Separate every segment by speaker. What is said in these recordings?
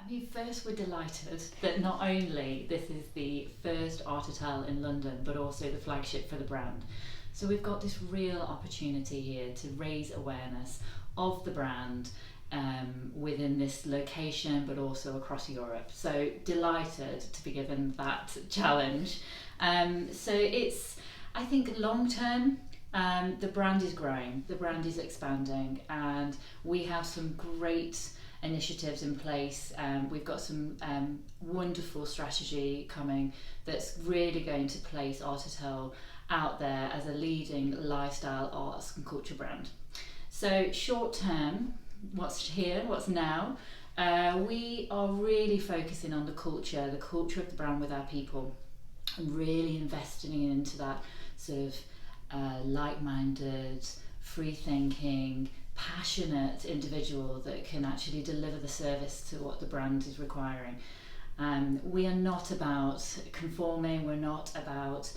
Speaker 1: I mean, first we're delighted that not only this is the first art hotel in London, but also the flagship for the brand. So we've got this real opportunity here to raise awareness of the brand within this location, but also across Europe. So delighted to be given that challenge. So it's, I think long term, the brand is growing, the brand is expanding, and we have some great initiatives in place. We've got some wonderful strategy coming that's really going to place Art Hotel out there as a leading lifestyle arts and culture brand. So short term, what's here, what's now, we are really focusing on the culture of the brand with our people, and really investing into that sort of like-minded, free-thinking, passionate individual that can actually deliver the service to what the brand is requiring. We are not about conforming, we're not about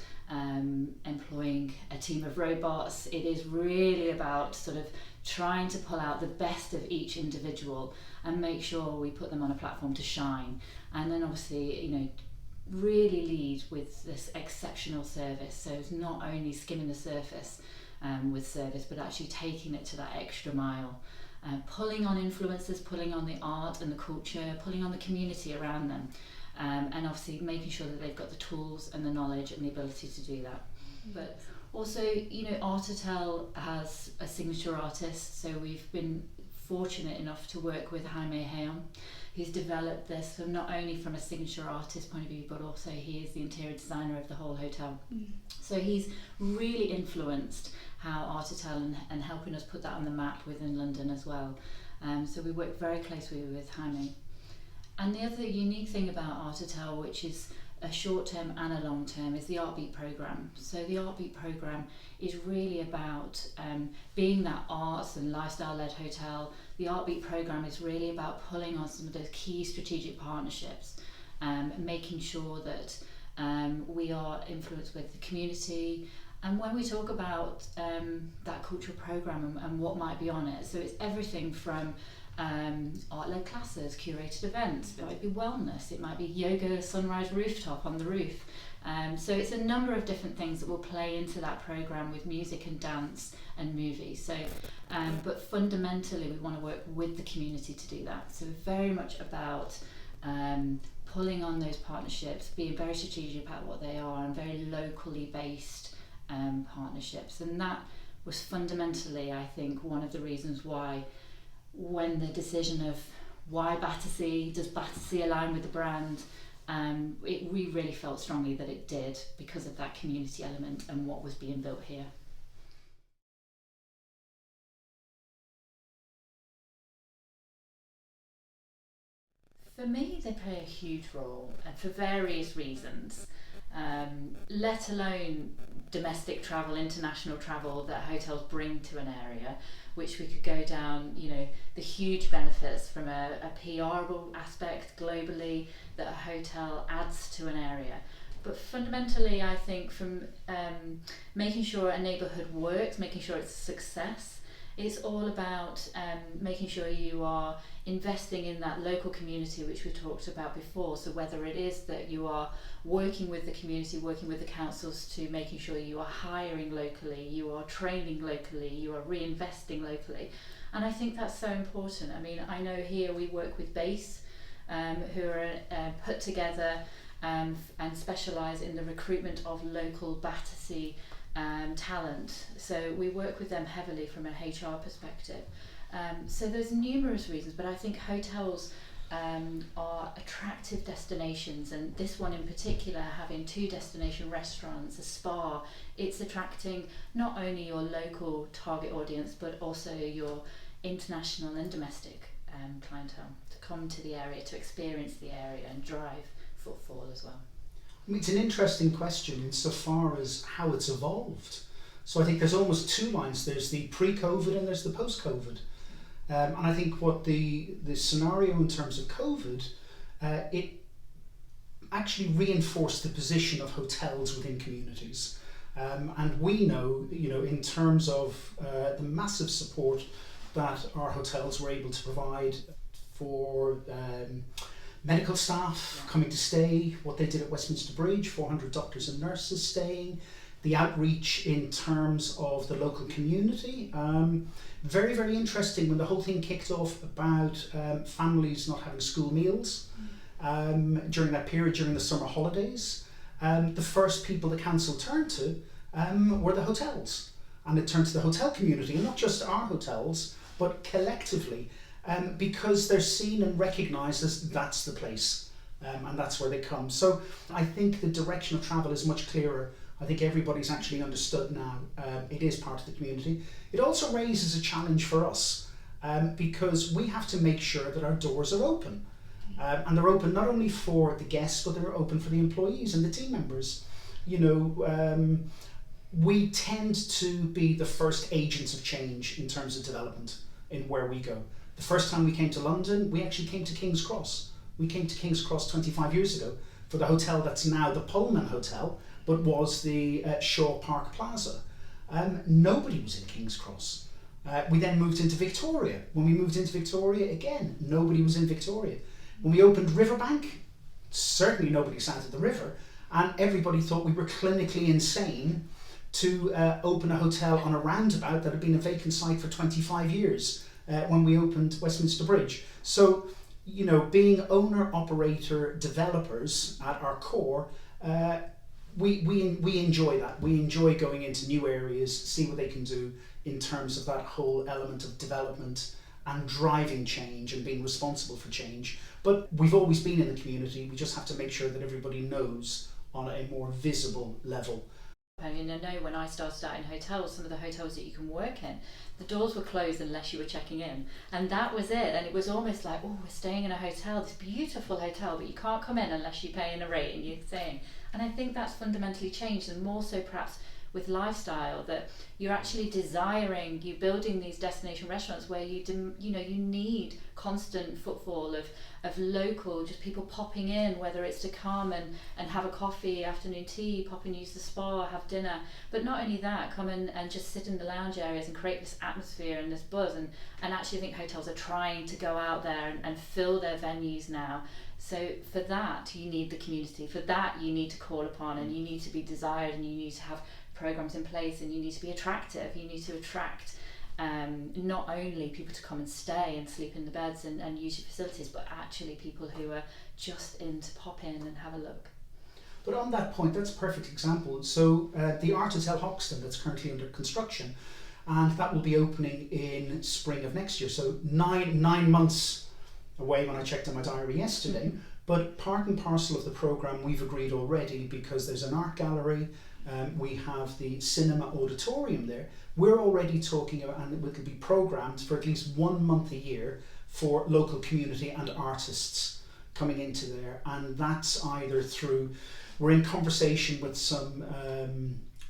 Speaker 1: employing a team of robots. It is really about sort of trying to pull out the best of each individual and make sure we put them on a platform to shine. And then obviously, you know, really lead with this exceptional service. So it's not only skimming the surface with service, but actually taking it to that extra mile, pulling on influencers, pulling on the art and the culture, pulling on the community around them, and obviously making sure that they've got the tools and the knowledge and the ability to do that. But also, you know, Art Hotel has a signature artist, so we've been fortunate enough to work with Jaime Heon. He's developed this from not only from a signature artist point of view, but also he is the interior designer of the whole hotel. So he's really influenced how Art Hotel and helping us put that on the map within London as well. So we work very closely with Jaime. And the other unique thing about Art Hotel, which is a short term and a long term, is the Artbeat programme. So the Artbeat programme is really about being that arts and lifestyle led hotel. The Artbeat programme is really about pulling on some of those key strategic partnerships, making sure that we are influenced with the community. And when we talk about that cultural programme and what might be on it, so it's everything from art-led classes, curated events, it might be wellness, it might be yoga sunrise rooftop on the roof. So it's a number of different things that will play into that programme with music and dance and movies. So, but fundamentally we want to work with the community to do that. So very much about pulling on those partnerships, being very strategic about what they are, and very locally based partnerships. And that was fundamentally, I think, one of the reasons why, when the decision of why Battersea, does Battersea align with the brand, we really felt strongly that it did, because of that community element and what was being built here. For me, they play a huge role, and for various reasons, let alone domestic travel, international travel that hotels bring to an area, which we could go down, you know, the huge benefits from a PR aspect globally that a hotel adds to an area. But fundamentally, I think from making sure a neighbourhood works, making sure it's a success, it's all about making sure you are investing in that local community, which we talked about before. So whether it is that you are working with the community, working with the councils to making sure you are hiring locally, you are training locally, you are reinvesting locally. And I think that's so important. I mean, I know here we work with BASE, who are put together and specialise in the recruitment of local Battersea talent. So we work with them heavily from an HR perspective. So there's numerous reasons, but I think hotels are attractive destinations, and this one in particular, having 2 destination restaurants, a spa, it's attracting not only your local target audience, but also your international and domestic clientele to come to the area, to experience the area and drive footfall as well.
Speaker 2: I mean, it's an interesting question insofar as how it's evolved. So I think there's almost 2 lines. There's the pre-COVID and there's the post-COVID. And I think what the scenario in terms of COVID, it actually reinforced the position of hotels within communities. And we know, you know, in terms of the massive support that our hotels were able to provide for medical staff coming to stay, what they did at Westminster Bridge, 400 doctors and nurses staying, the outreach in terms of the local community. Very, very interesting when the whole thing kicked off about families not having school meals during that period, during the summer holidays. The first people the council turned to were the hotels, and it turned to the hotel community, and not just our hotels, but collectively, because they're seen and recognised as that's the place, and that's where they come. So I think the direction of travel is much clearer. I think everybody's actually understood now it is part of the community. It also raises a challenge for us because we have to make sure that our doors are open. And they're open not only for the guests, but they're open for the employees and the team members. You know, we tend to be the first agents of change in terms of development in where we go. The first time we came to London, we actually came to King's Cross. We came to King's Cross 25 years ago for the hotel that's now the Pullman Hotel, but was the Shaw Park Plaza. Nobody was in King's Cross. We then moved into Victoria. When we moved into Victoria, again, nobody was in Victoria. When we opened Riverbank, certainly nobody sat at the river, and everybody thought we were clinically insane to open a hotel on a roundabout that had been a vacant site for 25 years when we opened Westminster Bridge. So, you know, being owner, operator, developers at our core, we enjoy that. We enjoy going into new areas, see what they can do in terms of that whole element of development and driving change and being responsible for change. But we've always been in the community. We just have to make sure that everybody knows on a more visible level.
Speaker 1: I mean, I know when I started out in hotels, some of the hotels that you can work in, the doors were closed unless you were checking in. And that was it. And it was almost like, oh, we're staying in a hotel, this beautiful hotel, but you can't come in unless you pay in a rate and you're staying. And I think that's fundamentally changed, and more so perhaps with lifestyle, that you're actually desiring, you're building these destination restaurants where you need constant footfall of local, just people popping in, whether it's to come and have a coffee, afternoon tea, pop and use the spa, have dinner, but not only that, come and just sit in the lounge areas and create this atmosphere and this buzz. And actually I think hotels are trying to go out there and fill their venues now. So for that you need the community, for that you need to call upon, and you need to be desired, and you need to have programs in place, and you need to be attractive. You need to attract not only people to come and stay and sleep in the beds and use your facilities, but actually people who are just in to pop in and have a look.
Speaker 2: But on that point, that's a perfect example. So the Art Hotel Hoxton that's currently under construction, and that will be opening in spring of next year. So nine months away when I checked on my diary yesterday. Mm-hmm. But part and parcel of the programme we've agreed already, because there's an art gallery, we have the cinema auditorium there. We're already talking about, and it will be programmed for at least 1 month a year for local community and artists coming into there. And that's either through, we're in conversation with some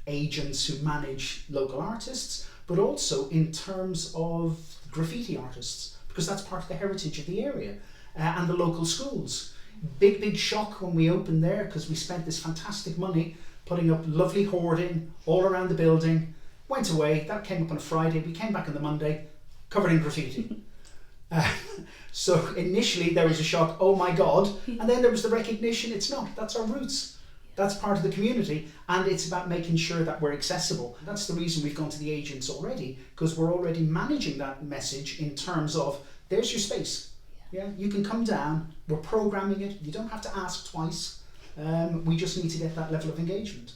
Speaker 2: agents who manage local artists, but also in terms of graffiti artists, because that's part of the heritage of the area, and the local schools. Big shock when we opened there, because we spent this fantastic money putting up lovely hoarding all around the building, went away, that came up on a Friday, we came back on the Monday, covered in graffiti. So initially there was a shock, oh my God, and then there was the recognition, it's not, that's our roots. That's part of the community, and it's about making sure that we're accessible. That's the reason we've gone to the agents already, because we're already managing that message in terms of, there's your space. Yeah, you can come down, we're programming it, you don't have to ask twice. We just need to get that level of engagement.